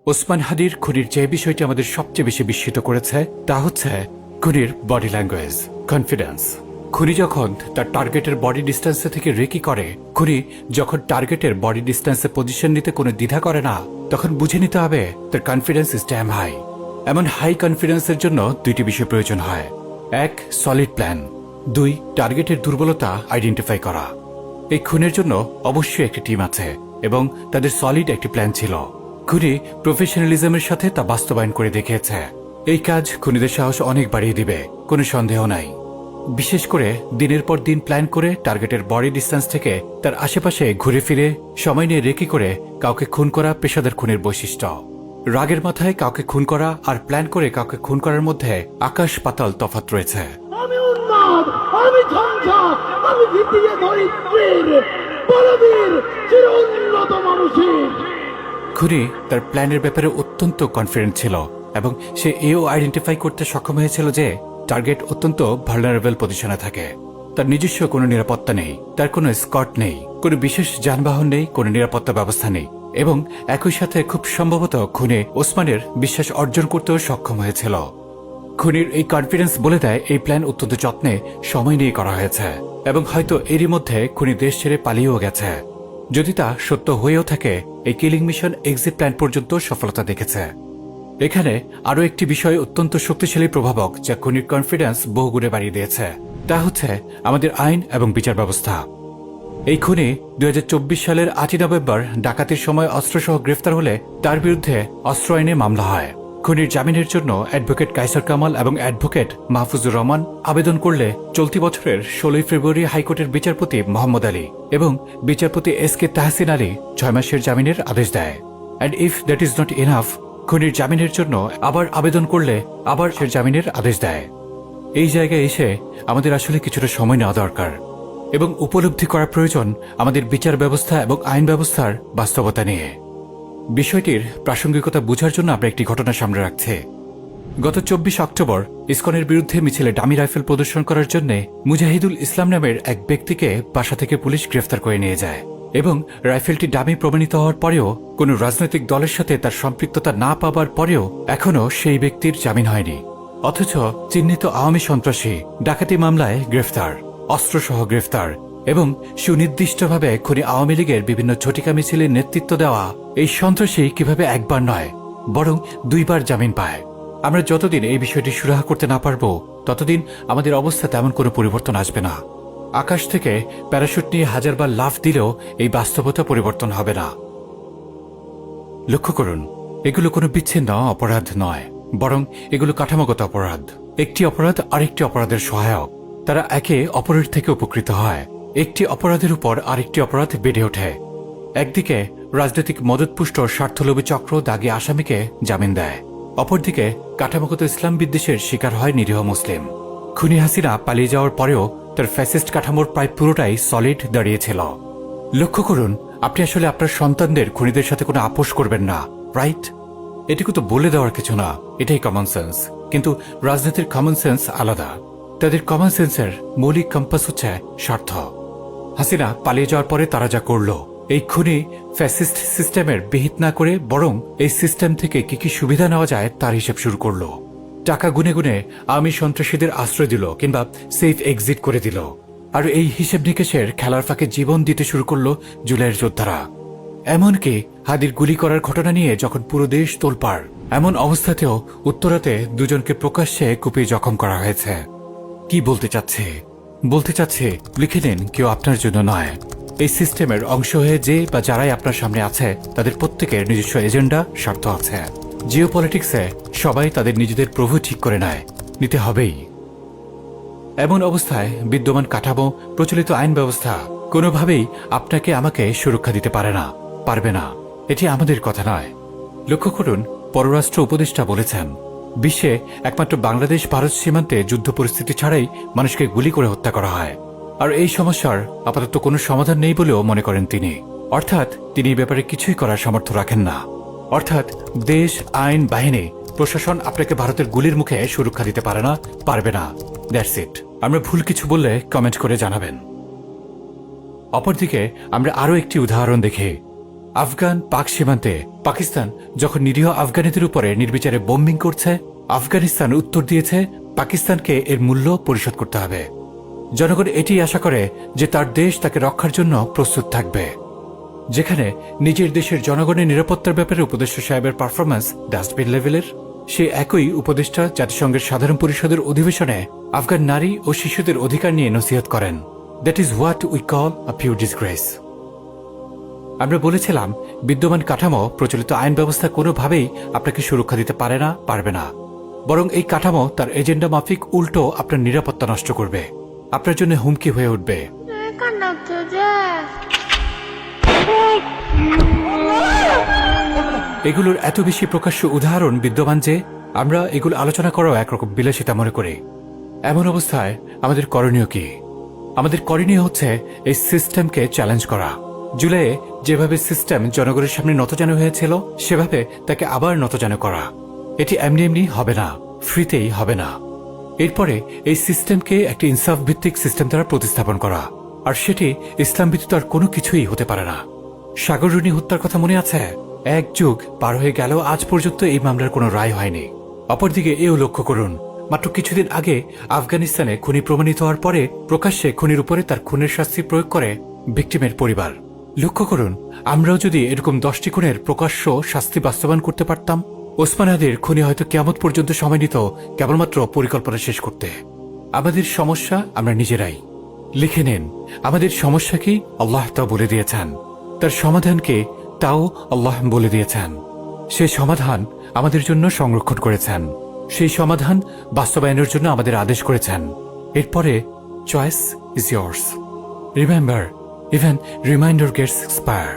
ওসমান হাদির খুনির যে বিষয়টি আমাদের সবচেয়ে বেশি বিস্মিত করেছে তা হচ্ছে খুনির বডি ল্যাঙ্গুয়েজ, কনফিডেন্স। খুনি যখন তার টার্গেটের বডি ডিস্টেন্সে থেকে রেকি করে, খুনি যখন টার্গেটের বডি ডিস্টেন্সে পজিশন নিতে কোনো দ্বিধা করে না, তখন বুঝে নিতে হবে তার কনফিডেন্স ইজ ড্যাম হাই। এমন হাই কনফিডেন্সের জন্য দুইটি বিষয় প্রয়োজন হয়: এক, সলিড প্ল্যান; দুই, টার্গেটের দুর্বলতা আইডেন্টিফাই করা। এই খুনের জন্য অবশ্যই একটি টিম আছে এবং তাদের সলিড একটি প্ল্যান ছিল। খুনি প্রফেশনালিজমের সাথে তা বাস্তবায়ন করে দেখিয়েছে। এই কাজ খুনিদের সাহস অনেক বাড়িয়ে দিবে, কোনো সন্দেহ নাই। বিশেষ করে দিনের পর দিন প্ল্যান করে টার্গেটের বডি ডিস্টেন্স থেকে তার আশেপাশে ঘুরে ফিরে সময় নিয়ে রেকি করে কাউকে খুন করা পেশাদার খুনের বৈশিষ্ট্য। রাগের মাথায় কাউকে খুন করা আর প্ল্যান করে কাউকে খুন করার মধ্যে আকাশ পাতাল তফাৎ রয়েছে। আমি উন্মাদ, আমি ঝঞ্ঝা, আমি ভিতিয়ে ধরিত্রীর বলবীর চির উন্নত মানুষের। খুনি তার প্ল্যানের ব্যাপারে অত্যন্ত কনফিডেন্ট ছিল এবং সে এও আইডেন্টিফাই করতে সক্ষম হয়েছিল যে টার্গেট অত্যন্ত ভালনারেবল পজিশনে থাকে। তার নিজস্ব কোনো নিরাপত্তা নেই, তার কোনো স্কট নেই, কোনো বিশেষ যানবাহন নেই, কোনো নিরাপত্তা ব্যবস্থা নেই এবং একই সাথে খুব সম্ভবত খুনি ওসমানের বিশ্বাস অর্জন করতেও সক্ষম হয়েছিল। খুনির এই কনফিডেন্স বলে দেয় এই প্ল্যান অত্যন্ত যত্নে সময় নিয়ে করা হয়েছে এবং হয়তো এরই মধ্যে খুনি দেশ ছেড়ে পালিয়েও গেছে। যদি তা সত্য হয়েও থাকে, এই কিলিং মিশন এক্সিট প্ল্যান পর্যন্ত সফলতা দেখেছে। এখানে আরও একটি বিষয় অত্যন্ত শক্তিশালী প্রভাবক যা খুনির কনফিডেন্স বহুগুণে বাড়িয়ে দিয়েছে, তা হচ্ছে আমাদের আইন এবং বিচার ব্যবস্থা। এই খুনি 2024 সালের 8 নভেম্বর ডাকাতির সময় অস্ত্রসহ গ্রেফতার হলে তার বিরুদ্ধে অস্ত্র আইনে মামলা হয়। খুনির জামিনের জন্য অ্যাডভোকেট কায়সার কামাল এবং অ্যাডভোকেট মাহফুজুর রহমান আবেদন করলে চলতি বছরের 16 ফেব্রুয়ারি হাইকোর্টের বিচারপতি মোহাম্মদ আলী এবং বিচারপতি SK তাহসিন আলী 6 মাসের জামিনের আদেশ দেয়। And if that is not enough, খুনির জামিনের জন্য আবার আবেদন করলে আবার সে জামিনের আদেশ দেয়। এই জায়গায় এসে আমাদের আসলে কিছুটা সময় নেওয়া দরকার এবং উপলব্ধি করা প্রয়োজন আমাদের বিচার ব্যবস্থা এবং আইন ব্যবস্থার বাস্তবতা নিয়ে। বিষয়টির প্রাসঙ্গিকতা বোঝার জন্য আমরা একটি ঘটনা সামনে রাখছি। গত 24 অক্টোবর ইসকনের বিরুদ্ধে মিছিলে ডামি রাইফেল প্রদর্শন করার জন্য মুজাহিদুল ইসলাম নামের এক ব্যক্তিকে বাসা থেকে পুলিশ গ্রেফতার করে নিয়ে যায় এবং রাইফেলটি ডামি প্রমাণিত হওয়ার পরেও কোনো রাজনৈতিক দলের সাথে তার সম্পৃক্ততা না পাবার পরেও এখনও সেই ব্যক্তির জামিন হয়নি। অথচ চিহ্নিত আওয়ামী সন্ত্রাসী ডাকাতি মামলায় গ্রেফতার, অস্ত্রসহ গ্রেফতার এবং সুনির্দিষ্টভাবে খুনি আওয়ামী লীগের বিভিন্ন ঝটিকা মিছিলের নেতৃত্ব দেওয়া এই সন্ত্রাসী কিভাবে একবার নয় বরং 2 বার জামিন পায়। আমরা যতদিন এই বিষয়টি সুরাহা করতে না পারব ততদিন আমাদের অবস্থা তেমন কোনো পরিবর্তন আসবে না। আকাশ থেকে প্যারাশুট নিয়ে 1000 বার লাফ দিলেও এই বাস্তবতা পরিবর্তন হবে না। লক্ষ্য করুন, এগুলো কোনো বিচ্ছিন্ন অপরাধ নয়, বরং এগুলো কাঠামোগত অপরাধ। একটি অপরাধ আরেকটি অপরাধের সহায়ক, তারা একে অপরের থেকে উপকৃত হয়। একটি অপরাধের উপর আরেকটি অপরাধ বেড়ে ওঠে। একদিকে রাজনৈতিক মদতপুষ্ট স্বার্থলোভী চক্র দাগী আসামিকে জামিন দেয়, অপরদিকে কাঠামোগত ইসলাম বিদ্বেষের শিকার হয় নিরীহ মুসলিম। খুনি হাসিনা পালিয়ে যাওয়ার পরেও তার ফ্যাসিস্ট কাঠামোর প্রায় পুরোটাই সলিড দাঁড়িয়েছিল। লক্ষ্য করুন, আপনি আসলে আপনার সন্তানদের খুনিদের সাথে কোনো আপোষ করবেন না, রাইট? এটুকু তো বলে দেওয়ার কিছু না, এটাই কমন সেন্স। কিন্তু রাজনীতির কমন সেন্স আলাদা। তাদের কমন সেন্সের মৌলিক কম্পাস হচ্ছে স্বার্থ। হাসিনা পালিয়ে যাওয়ার পরে তারা যা করল, এই খুনি ফ্যাসিস্ট সিস্টেমের বিহিত না করে বরং এই সিস্টেম থেকে কি কি সুবিধা নেওয়া যায় তার হিসেব শুরু করল। টাকা গুনে গুনে আওয়ামী সন্ত্রাসীদের আশ্রয় দিল কিংবা সেফ এক্সিট করে দিল। আর এই হিসেব নিকেশের খেলার ফাঁকে জীবন দিতে শুরু করল জুলাইয়ের যোদ্ধারা। এমনকি হাদির গুলি করার ঘটনা নিয়ে যখন পুরো দেশ তোলপাড়, এমন অবস্থাতেও উত্তরাতে 2 জনকে প্রকাশ্যে কুপিয়ে জখম করা হয়েছে। কি বলতে চাচ্ছে লিখে নিন, কেউ আপনার জন্য নয়। এই সিস্টেমের অংশ হয়ে যে বা যারাই আপনার সামনে আছে তাদের প্রত্যেকের নিজস্ব এজেন্ডা, স্বার্থ আছে। জিও পলিটিক্সে সবাই তাদের নিজেদের প্রভু ঠিক করে নেয়, নিতে হবেই। এমন অবস্থায় বিদ্যমান কাঠামো, প্রচলিত আইন ব্যবস্থা কোনোভাবেই আপনাকে আমাকে সুরক্ষা দিতে পারবে না। এটি আমাদের কথা নয়। লক্ষ্য করুন, পররাষ্ট্র উপদেষ্টা বলেছেন বিশ্বে একমাত্র বাংলাদেশ ভারত সীমান্তে যুদ্ধ পরিস্থিতি ছাড়াই মানুষকে গুলি করে হত্যা করা হয়। আর এই সমস্যার আপাতত কোনো সমাধান নেই বলেও মনে করেন তিনি। অর্থাৎ তিনি এই ব্যাপারে কিছুই করার সামর্থ্য রাখেন না। অর্থাৎ দেশ, আইন, বাহিনী, প্রশাসন আপনাকে ভারতের গুলির মুখে সুরক্ষা দিতে পারবে না। That's it. আমরা ভুল কিছু বললে কমেন্ট করে জানাবেন। অপরদিকে আমরা আরও একটি উদাহরণ দেখি। আফগান পাক সীমান্তে পাকিস্তান যখন নিরীহ আফগানিদের উপরে নির্বিচারে বোম্বিং করছে, আফগানিস্তান উত্তর দিয়েছে পাকিস্তানকে এর মূল্য পরিশোধ করতে হবে। জনগণ এটি আশা করে যে তার দেশ তাকে রক্ষার জন্য প্রস্তুত থাকবে। যেখানে নিজের দেশের জনগণের নিরাপত্তার ব্যাপারে উপদেষ্টা সাহেবের পারফরম্যান্স ডাস্টবিন লেভেলের, সে একই উপদেষ্টা জাতিসংঘের সাধারণ পরিষদের অধিবেশনে আফগান নারী ও শিশুদের অধিকার নিয়ে নসিহত করেন। That is what we call a pure disgrace. আমরা বলেছিলাম বিদ্যমান কাঠামো প্রচলিত আইন ব্যবস্থা কোনোভাবেই আপনাকে সুরক্ষা দিতে পারবে না, বরং এই কাঠামো তার এজেন্ডা মাফিক উল্টো আপনার নিরাপত্তা নষ্ট করবে, আপনার জন্য হুমকি হয়ে উঠবে। এগুলোর এত বেশি প্রকাশ্য উদাহরণ বিদ্যমান যে আমরা এগুলো আলোচনা করাও একরকম বিলাসিতা মনে করি। এমন অবস্থায় আমাদের করণীয় কি? আমাদের করণীয় হচ্ছে এই সিস্টেমকে চ্যালেঞ্জ করা। জুলাইয়ে যেভাবে সিস্টেম জনগণের সামনে নতজানু হয়েছিল, সেভাবে তাকে আবার নতজানু করা। এটি এমনি এমনি হবে না, ফ্রিতেই হবে না। এরপরে এই সিস্টেমকে একটি ইনসাফ ভিত্তিক সিস্টেম দ্বারা প্রতিস্থাপন করা, আর সেটি ইসলাম ব্যতীত আর কোনো কিছুই হতে পারে না। সাগররুনি হত্যার কথা মনে আছে? 1 যুগ পার হয়ে গেল, আজ পর্যন্ত এই মামলার কোনো রায় হয়নি। অপরদিকে এও লক্ষ্য করুন, মাত্র কিছুদিন আগে আফগানিস্তানে খুনি প্রমাণিত হওয়ার পরে প্রকাশ্যে খুনির উপরে তার খুনের শাস্তি প্রয়োগ করে ভিকটিমের পরিবার। লক্ষ্য করুন, আমরাও যদি এরকম 10টি খুনের প্রকাশ্য শাস্তি বাস্তবায়ন করতে পারতাম, ওসমান হাদির খুনি হয়তো কিয়ামত পর্যন্ত সময় নিত কেবলমাত্র পরিকল্পনা শেষ করতে। আমাদের সমস্যা আমরা নিজেরাই। লিখে নিন, আমাদের সমস্যা কি আল্লাহ তা বলে দিয়েছেন, তার সমাধানকে তাও আল্লাহ বলে দিয়েছেন। সেই সমাধান আমাদের জন্য সংরক্ষণ করেছেন, সেই সমাধান বাস্তবায়নের জন্য আমাদের আদেশ করেছেন। এরপরে choice is yours. Remember, even reminder gets expire.